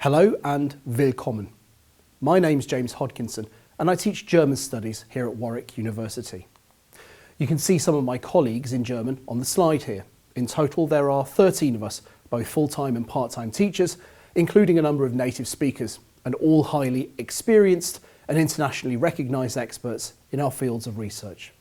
Hello and willkommen. My name's James Hodkinson and I teach German Studies here at Warwick University. You can see some of my colleagues in German on the slide here. In total there are 13 of us, both full-time and part-time teachers, including a number of native speakers, and all highly experienced and internationally recognised experts in our fields of research.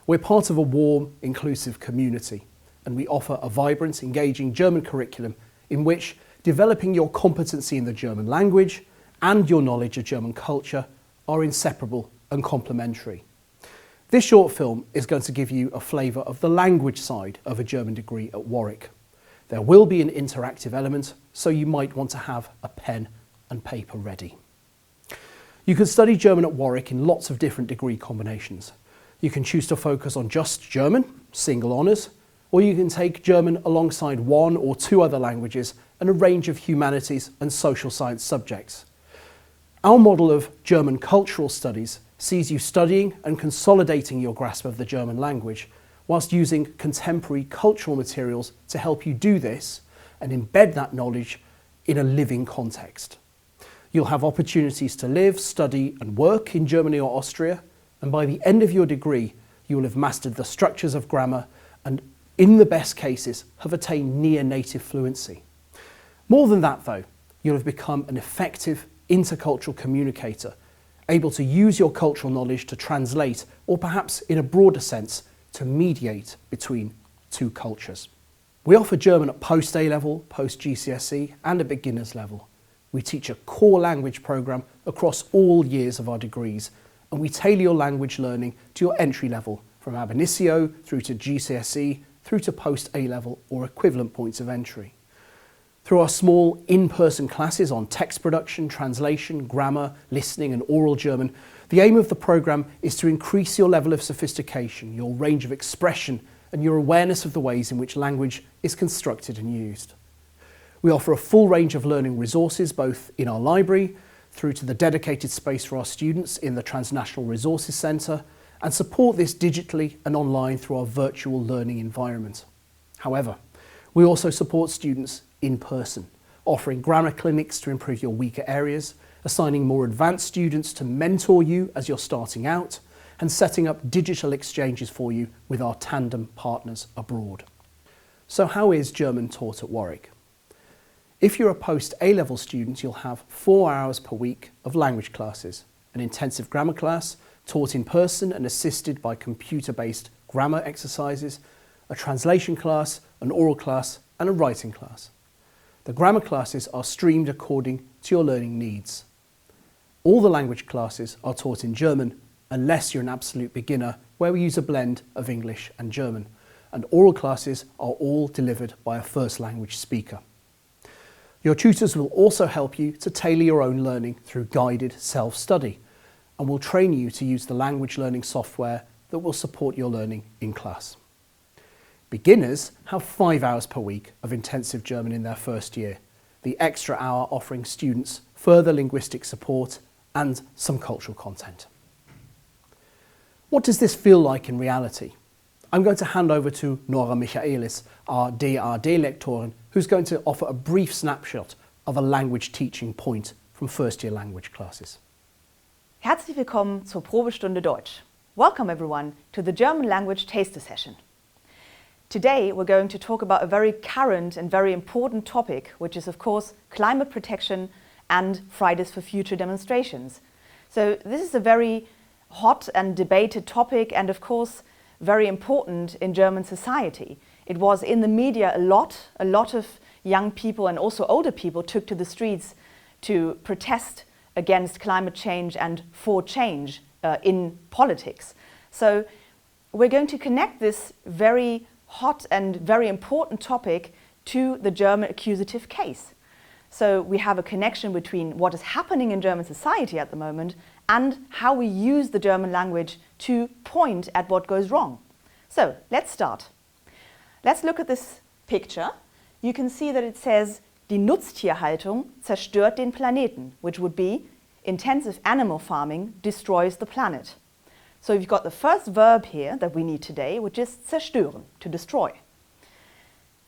We're part of a warm, inclusive community, and we offer a vibrant, engaging German curriculum in which developing your competency in the German language and your knowledge of German culture are inseparable and complementary. This short film is going to give you a flavour of the language side of a German degree at Warwick. There will be an interactive element, so you might want to have a pen and paper ready. You can study German at Warwick in lots of different degree combinations. You can choose to focus on just German, single honours, or you can take German alongside one or two other languages and a range of humanities and social science subjects. Our model of German cultural studies sees you studying and consolidating your grasp of the German language whilst using contemporary cultural materials to help you do this and embed that knowledge in a living context. You'll have opportunities to live, study and work in Germany or Austria, and by the end of your degree you will have mastered the structures of grammar and, in the best cases, have attained near-native fluency. More than that though, you'll have become an effective intercultural communicator, able to use your cultural knowledge to translate, or perhaps in a broader sense, to mediate between two cultures. We offer German at post-A level, post-GCSE and at beginner's level. We teach a core language programme across all years of our degrees, and we tailor your language learning to your entry level, from ab initio through to GCSE, through to post-A level or equivalent points of entry. Through our small in-person classes on text production, translation, grammar, listening and oral German, the aim of the programme is to increase your level of sophistication, your range of expression and your awareness of the ways in which language is constructed and used. We offer a full range of learning resources both in our library, through to the dedicated space for our students in the Transnational Resources Centre, and support this digitally and online through our virtual learning environment. However, we also support students in person, offering grammar clinics to improve your weaker areas, assigning more advanced students to mentor you as you're starting out, and setting up digital exchanges for you with our tandem partners abroad. So how is German taught at Warwick? If you're a post-A-level student, you'll have 4 hours per week of language classes, an intensive grammar class taught in person and assisted by computer-based grammar exercises, a translation class, an oral class and a writing class. The grammar classes are streamed according to your learning needs. All the language classes are taught in German, unless you're an absolute beginner, where we use a blend of English and German, and oral classes are all delivered by a first language speaker. Your tutors will also help you to tailor your own learning through guided self-study, and will train you to use the language learning software that will support your learning in class. Beginners have 5 hours per week of intensive German in their first year, the extra hour offering students further linguistic support and some cultural content. What does this feel like in reality? I'm going to hand over to Nora Michaelis, our DAD Lektorin, who's going to offer a brief snapshot of a language teaching point from first year language classes. Herzlich willkommen zur Probestunde Deutsch. Welcome everyone to the German language taster session. Today we're going to talk about a very current and very important topic, which is of course climate protection and Fridays for Future demonstrations. So this is a very hot and debated topic and of course very important in German society. It was in the media a lot of young people and also older people took to the streets to protest against climate change and for change in politics. So we're going to connect this very hot and very important topic to the German accusative case. So we have a connection between what is happening in German society at the moment and how we use the German language to point at what goes wrong. So let's start. Let's look at this picture. You can see that it says, die Nutztierhaltung zerstört den Planeten, which would be intensive animal farming destroys the planet. So you've got the first verb here that we need today, which is zerstören, to destroy.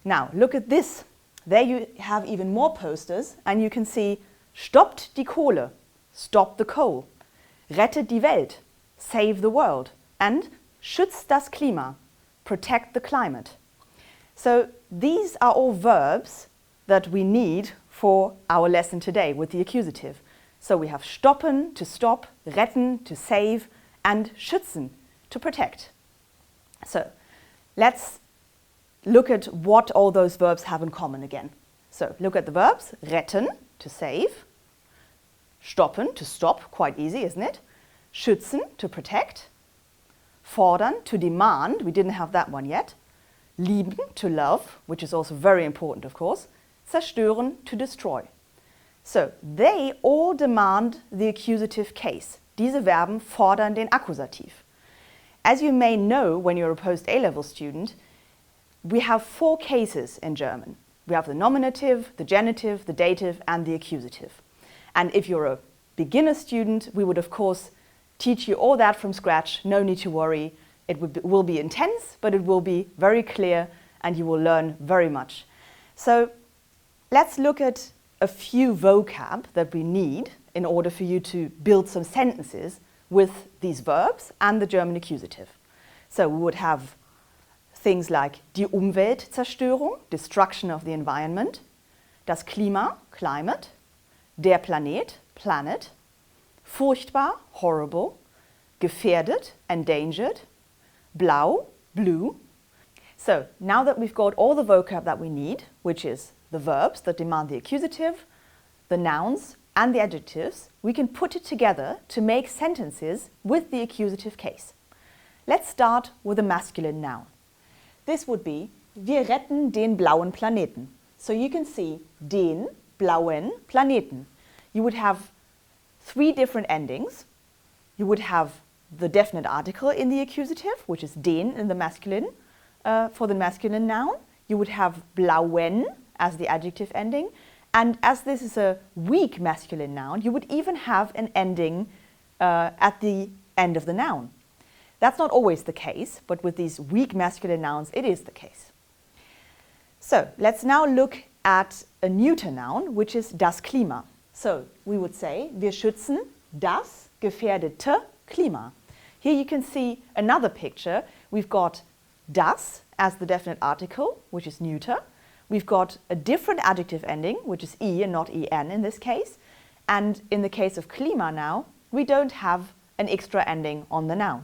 Now look at this. There you have even more posters, and you can see Stoppt die Kohle, stop the coal, rettet die Welt, save the world, and schützt das Klima, protect the climate. So these are all verbs that we need for our lesson today with the accusative. So we have stoppen, to stop, retten, to save, and schützen, to protect. So let's look at what all those verbs have in common again. So look at the verbs: retten, to save; stoppen, to stop, quite easy, isn't it? Schützen, to protect; fordern, to demand, we didn't have that one yet; lieben, to love, which is also very important, of course; zerstören, to destroy. So they all demand the accusative case. Diese Verben fordern den Akkusativ. As you may know when you're a post-A-level student, we have 4 cases in German. We have the nominative, the genitive, the dative, and the accusative. And if you're a beginner student, we would of course teach you all that from scratch. No need to worry. It will be intense, but it will be very clear and you will learn very much. So let's look at a few vocab that we need in order for you to build some sentences with these verbs and the German accusative. So we would have things like die Umweltzerstörung, destruction of the environment; das Klima, climate; der Planet, planet; furchtbar, horrible; gefährdet, endangered; blau, blue. So now that we've got all the vocab that we need, which is the verbs that demand the accusative, the nouns and the adjectives, we can put it together to make sentences with the accusative case. Let's start with a masculine noun. This would be wir retten den blauen Planeten. So you can see den blauen Planeten. You would have 3 different endings. You would have the definite article in the accusative, which is den in the masculine, for the masculine noun. You would have blauen as the adjective ending. And as this is a weak masculine noun, you would even have an ending at the end of the noun. That's not always the case, but with these weak masculine nouns, it is the case. So let's now look at a neuter noun, which is das Klima. So we would say, wir schützen das gefährdete Klima. Here you can see another picture. We've got das as the definite article, which is neuter. We've got a different adjective ending, which is e and not en in this case. And in the case of Klima now, we don't have an extra ending on the noun.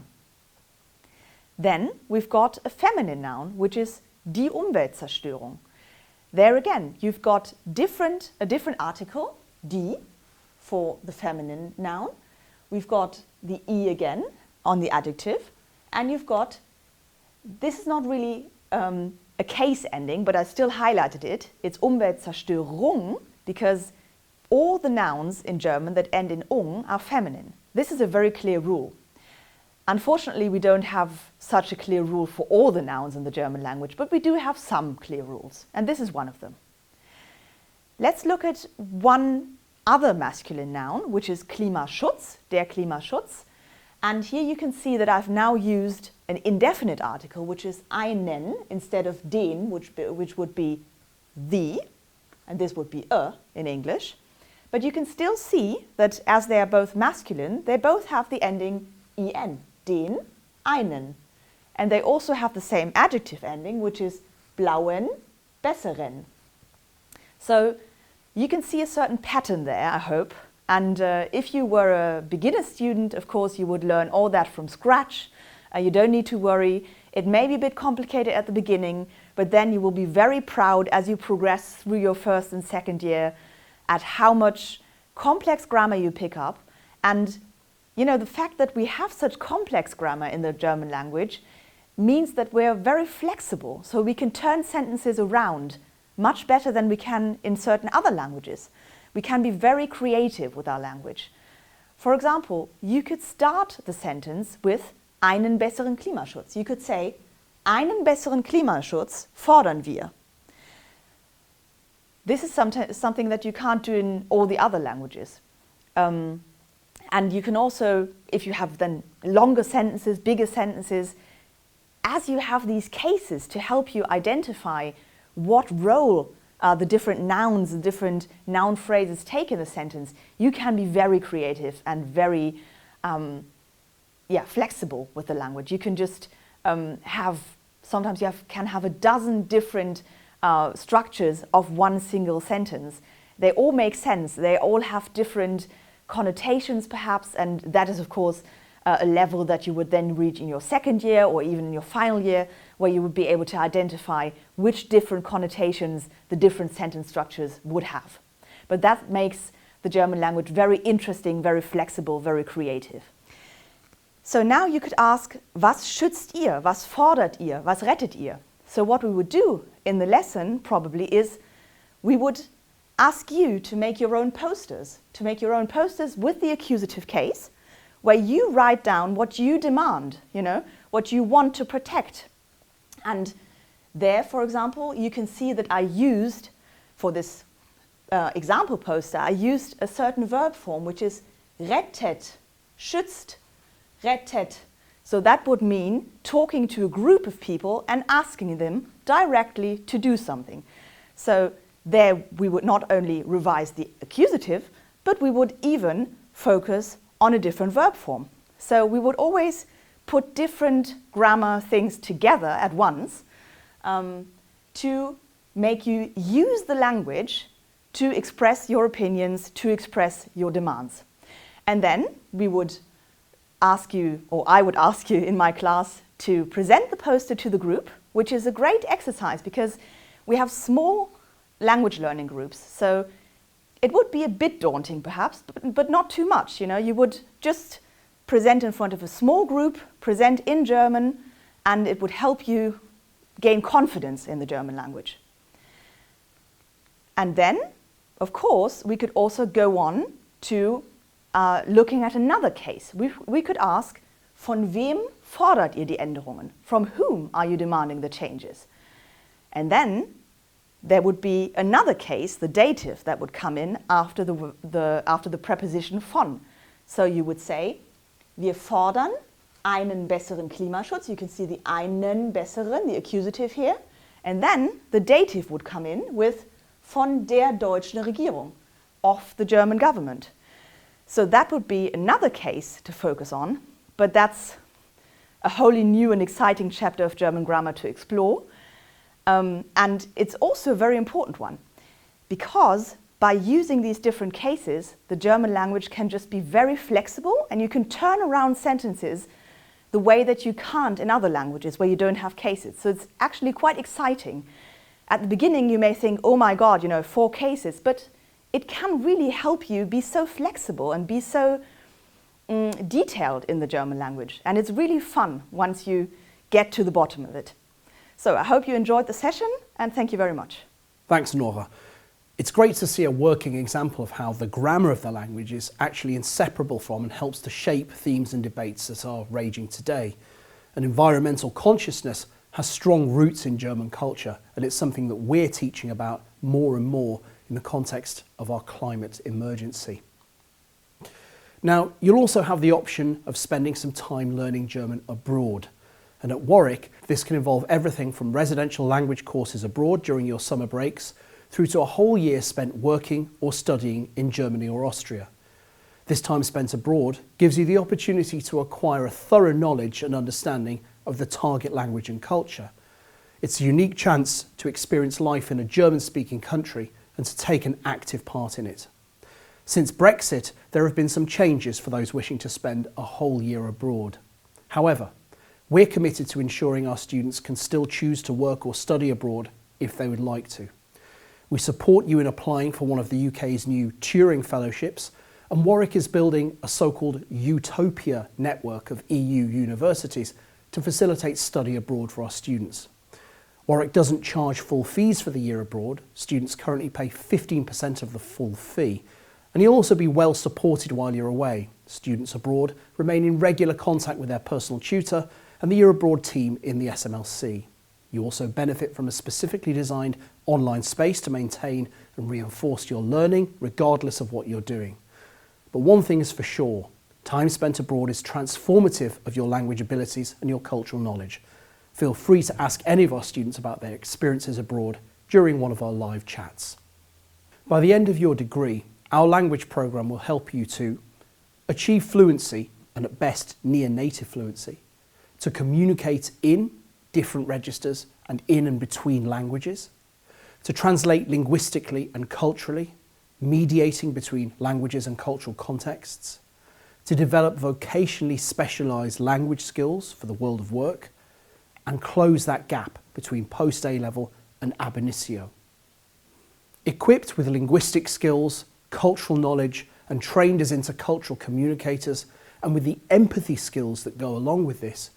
Then we've got a feminine noun, which is die Umweltzerstörung. There again, you've got a different article, die, for the feminine noun. We've got the e again on the adjective. And you've got, this is not really a case ending, but I still highlighted it. It's Umweltzerstörung because all the nouns in German that end in ung are feminine. This is a very clear rule. Unfortunately, we don't have such a clear rule for all the nouns in the German language, but we do have some clear rules, and this is one of them. Let's look at one other masculine noun, which is Klimaschutz, der Klimaschutz. And here you can see that I've now used an indefinite article, which is einen instead of den, which would be the, and this would be in English. But you can still see that as they are both masculine, they both have the ending en, den, einen. And they also have the same adjective ending, which is blauen, besseren. So you can see a certain pattern there, I hope. And if you were a beginner student, of course, you would learn all that from scratch. You don't need to worry. It may be a bit complicated at the beginning, but then you will be very proud as you progress through your first and second year at how much complex grammar you pick up. And you know, the fact that we have such complex grammar in the German language means that we're very flexible, so we can turn sentences around much better than we can in certain other languages. We can be very creative with our language. For example, you could start the sentence with einen besseren Klimaschutz. You could say, einen besseren Klimaschutz fordern wir. This is something that you can't do in all the other languages. And you can also, if you have then longer sentences, bigger sentences, as you have these cases to help you identify what role the different nouns, the different noun phrases take in a sentence, you can be very creative and very flexible with the language. You can just sometimes you can have a dozen different structures of one single sentence. They all make sense. They all have different connotations perhaps, and that is of course a level that you would then reach in your second year or even in your final year, where you would be able to identify which different connotations the different sentence structures would have. But that makes the German language very interesting, very flexible, very creative. So now you could ask, was schützt ihr? Was fordert ihr? Was rettet ihr? So what we would do in the lesson probably is we would ask you to make your own posters, with the accusative case, where you write down what you demand, what you want to protect. And there, for example, you can see that I used, for this example poster, I used a certain verb form, which is rettet, schützt, rettet. So that would mean talking to a group of people and asking them directly to do something. So there we would not only revise the accusative, but we would even focus on a different verb form. So we would always put different grammar things together at once to make you use the language to express your opinions, to express your demands. And then we would ask you, or I would ask you in my class, to present the poster to the group, which is a great exercise because we have small language learning groups. So it would be a bit daunting perhaps, but not too much. You would just present in front of a small group, present in German, and it would help you gain confidence in the German language. And then, of course, we could also go on to looking at another case. We could ask, von wem fordert ihr die Änderungen? From whom are you demanding the changes? And then there would be another case, the dative, that would come in after the preposition von. So you would say, wir fordern einen besseren Klimaschutz. You can see the einen besseren, the accusative here. And then the dative would come in with von der deutschen Regierung, of the German government. So that would be another case to focus on, but that's a wholly new and exciting chapter of German grammar to explore. And it's also a very important one, because by using these different cases, the German language can just be very flexible, and you can turn around sentences the way that you can't in other languages where you don't have cases. So it's actually quite exciting. At the beginning you may think, oh my God, 4 cases, but it can really help you be so flexible and be so detailed in the German language. And it's really fun once you get to the bottom of it. So I hope you enjoyed the session, and thank you very much. Thanks, Nora. It's great to see a working example of how the grammar of the language is actually inseparable from and helps to shape themes and debates that are raging today. And environmental consciousness has strong roots in German culture, and it's something that we're teaching about more and more in the context of our climate emergency. Now, you'll also have the option of spending some time learning German abroad. And at Warwick, this can involve everything from residential language courses abroad during your summer breaks through to a whole year spent working or studying in Germany or Austria. This time spent abroad gives you the opportunity to acquire a thorough knowledge and understanding of the target language and culture. It's a unique chance to experience life in a German-speaking country and to take an active part in it. Since Brexit, there have been some changes for those wishing to spend a whole year abroad. However, we're committed to ensuring our students can still choose to work or study abroad if they would like to. We support you in applying for one of the UK's new Turing Fellowships, and Warwick is building a so-called Utopia network of EU universities to facilitate study abroad for our students. Warwick doesn't charge full fees for the year abroad. Students currently pay 15% of the full fee, and you'll also be well supported while you're away. Students abroad remain in regular contact with their personal tutor and the Year Abroad team in the SMLC. You also benefit from a specifically designed online space to maintain and reinforce your learning regardless of what you're doing. But one thing is for sure, time spent abroad is transformative of your language abilities and your cultural knowledge. Feel free to ask any of our students about their experiences abroad during one of our live chats. By the end of your degree, our language programme will help you to achieve fluency, and at best near native fluency, to communicate in different registers and in and between languages, to translate linguistically and culturally, mediating between languages and cultural contexts, to develop vocationally specialised language skills for the world of work, and close that gap between post-A-level and ab initio. Equipped with linguistic skills, cultural knowledge, and trained as intercultural communicators, and with the empathy skills that go along with this,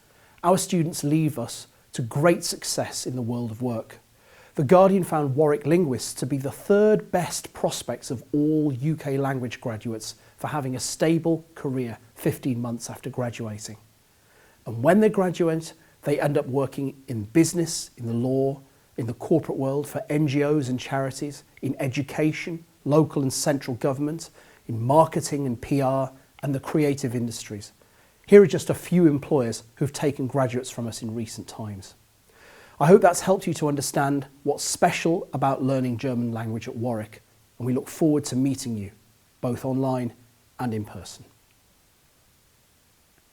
our students leave us to great success in the world of work. The Guardian found Warwick linguists to be the third best prospects of all UK language graduates for having a stable career 15 months after graduating. And when they graduate, they end up working in business, in the law, in the corporate world, for NGOs and charities, in education, local and central government, in marketing and PR, and the creative industries. Here are just a few employers who've taken graduates from us in recent times. I hope that's helped you to understand what's special about learning German language at Warwick, and we look forward to meeting you, both online and in person.